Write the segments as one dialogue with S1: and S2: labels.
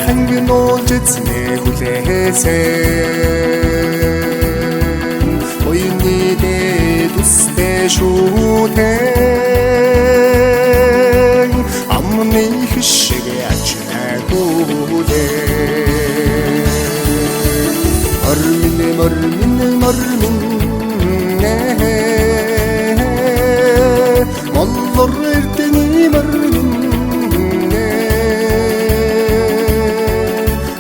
S1: хайхан уулж эзнээ хүлээсэн Оюуны дээд үстэй шүүтэн Амны хишиг ачнаагуулээ Мормин Моллор эрдэний мормин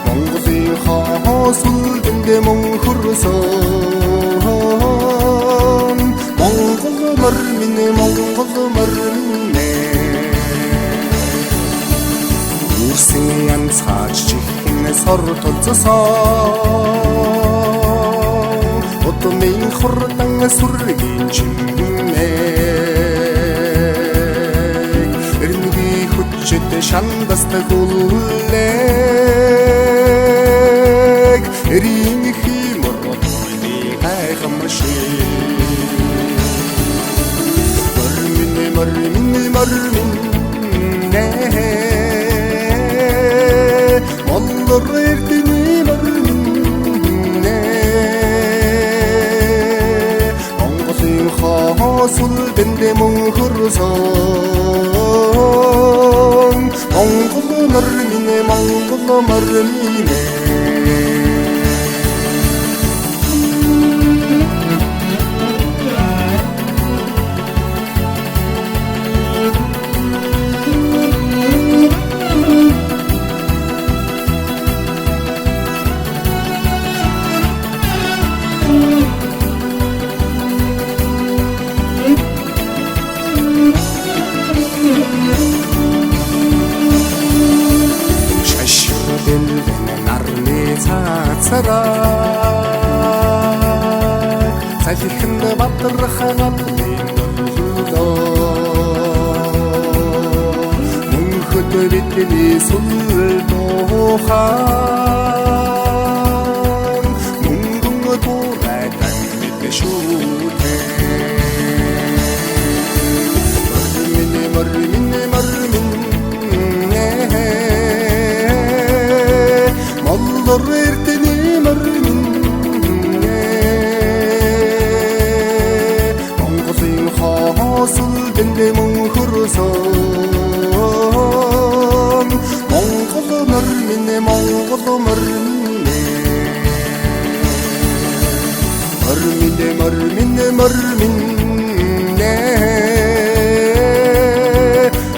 S1: Монголын хаосул дэндэ монхорсон Монгол мормин Үрсэн янцхаач чихэн сор толцосон Отомын хурдан сүргийн чимээ Эрнгийн хүчит шандастаг үллэг Эрийн химор отойны гайхамшиг Мормин Моллор эрдэний мормин Монголын хаосул дэндэ монхорсон Монгол мормин Нарны цацараа Салхинд бадраханат Мөнхөд бидний сүл дуухан Мөнгөн дурайдан мэд шүүтэн Мормин Моллор эрдэний мормин Монголын хаосул дэндэ монхорсон Монгол мормин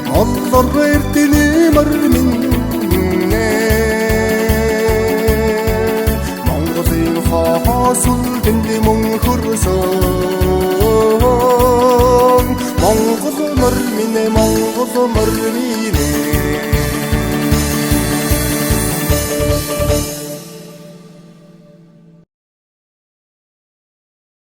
S1: Моллор эрдэний мормин Хаосул дэндэ монхорсон Монгол мормин